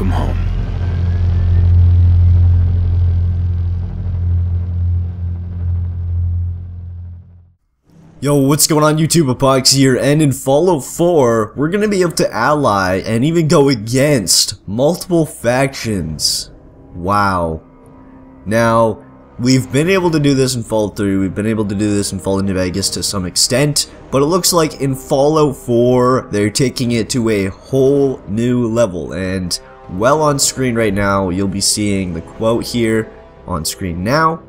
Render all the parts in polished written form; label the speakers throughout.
Speaker 1: Welcome home. Yo, what's going on YouTube? Apoqsi here, and in Fallout 4, we're gonna be able to ally and even go against multiple factions. Wow. Now, we've been able to do this in Fallout 3, we've been able to do this in Fallout New Vegas to some extent, but it looks like in Fallout 4, they're taking it to a whole new level, and well on screen right now, you'll be seeing the quote here on screen now,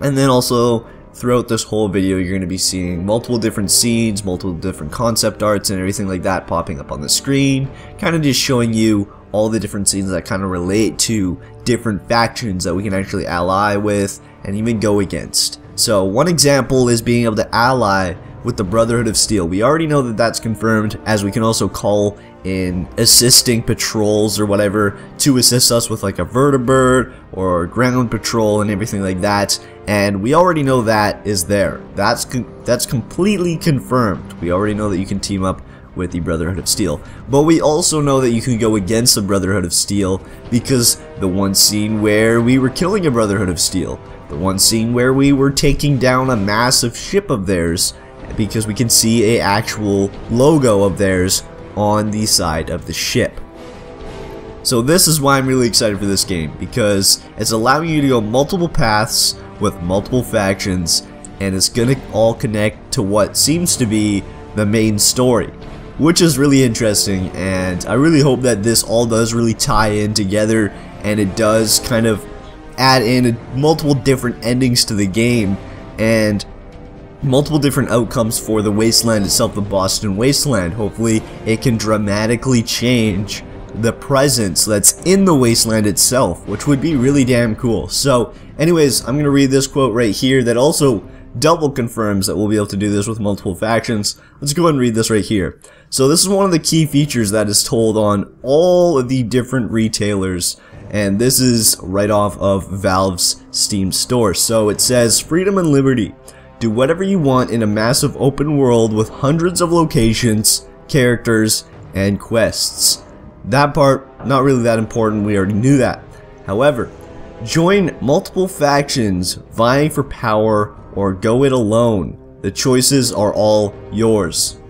Speaker 1: and then also throughout this whole video you're going to be seeing multiple different scenes, multiple different concept arts and everything like that popping up on the screen, kind of just showing you all the different scenes that kind of relate to different factions that we can actually ally with and even go against. So one example is being able to ally with the Brotherhood of Steel. We already know that that's confirmed, as we can also call in assisting patrols or whatever to assist us with like a vertibird or ground patrol and everything like that, and we already know that is there. That's completely confirmed. We already know that you can team up with the Brotherhood of Steel, but we also know that you can go against the Brotherhood of Steel because the one scene where we were killing a Brotherhood of Steel, the one scene where we were taking down a massive ship of theirs, because we can see a actual logo of theirs on the side of the ship. So this is why I'm really excited for this game, because it's allowing you to go multiple paths with multiple factions, and it's gonna all connect to what seems to be the main story, which is really interesting, and I really hope that this all does really tie in together, and it does kind of add in multiple different endings to the game, and multiple different outcomes for the wasteland itself, the Boston wasteland. Hopefully it can dramatically change the presence that's in the wasteland itself, which would be really damn cool. So anyways, I'm gonna read this quote right here that also double confirms that we'll be able to do this with multiple factions. Let's go ahead and read this right here. So this is one of the key features that is told on all of the different retailers, and this is right off of Valve's Steam store. So it says, freedom and liberty. Do whatever you want in a massive open world with hundreds of locations, characters, and quests. That part, not really that important, we already knew that. However, join multiple factions vying for power or go it alone. The choices are all yours.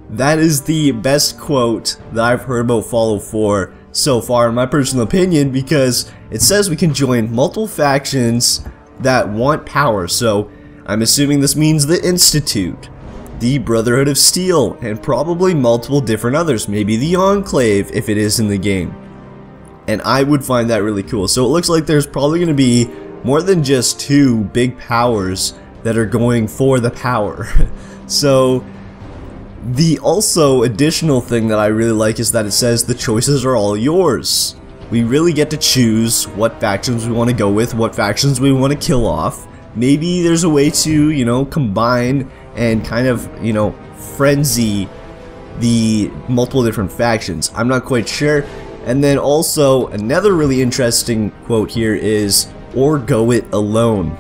Speaker 1: That is the best quote that I've heard about Fallout 4 so far in my personal opinion, because it says we can join multiple factions that want power. So I'm assuming this means the Institute, the Brotherhood of Steel, and probably multiple different others, maybe the Enclave if it is in the game. And I would find that really cool. So it looks like there's probably going to be more than just two big powers that are going for the power. So the also additional thing that I really like is that it says the choices are all yours. We really get to choose what factions we want to go with, what factions we want to kill off. Maybe there's a way to, you know, combine and kind of, you know, frenzy the multiple different factions. I'm not quite sure. And then also another really interesting quote here is, or go it alone.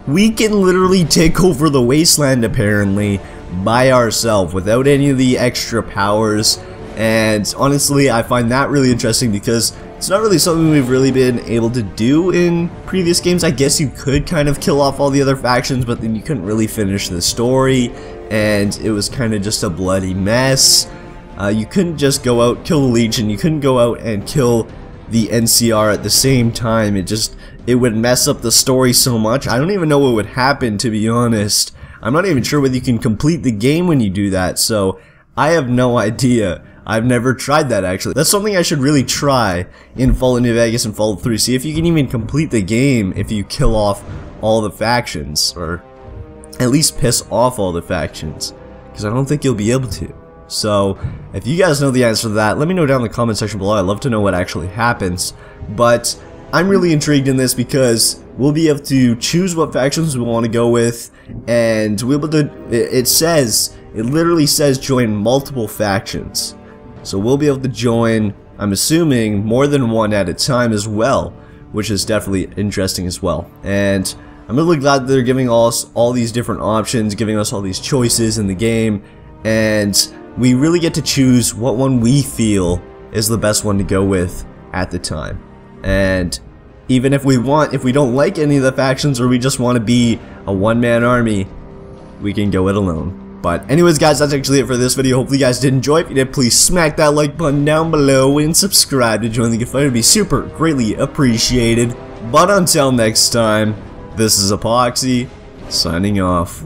Speaker 1: We can literally take over the wasteland apparently by ourselves without any of the extra powers, and honestly I find that really interesting because it's not really something we've really been able to do in previous games. I guess you could kind of kill off all the other factions, but then you couldn't really finish the story, and it was kind of just a bloody mess. You couldn't just go out, kill the Legion, you couldn't go out and kill the NCR at the same time. It would mess up the story so much. I don't even know what would happen, to be honest. I'm not even sure whether you can complete the game when you do that, so I have no idea. I've never tried that actually. That's something I should really try in Fallout New Vegas and Fallout 3. See if you can even complete the game if you kill off all the factions, or at least piss off all the factions, because I don't think you'll be able to. So if you guys know the answer to that, let me know down in the comment section below. I'd love to know what actually happens. But I'm really intrigued in this because we'll be able to choose what factions we want to go with, and we'll be able to, it literally says join multiple factions. So we'll be able to join, I'm assuming, more than one at a time as well, which is definitely interesting as well. And I'm really glad that they're giving us all these different options, giving us all these choices in the game, and we really get to choose what one we feel is the best one to go with at the time. And even if we don't like any of the factions, or we just want to be a one-man army, we can go it alone. But anyways guys, that's actually it for this video. Hopefully you guys did enjoy. If you did, please smack that like button down below and subscribe to join the giveaway. It would be super greatly appreciated. But until next time, this is Apoqsi signing off.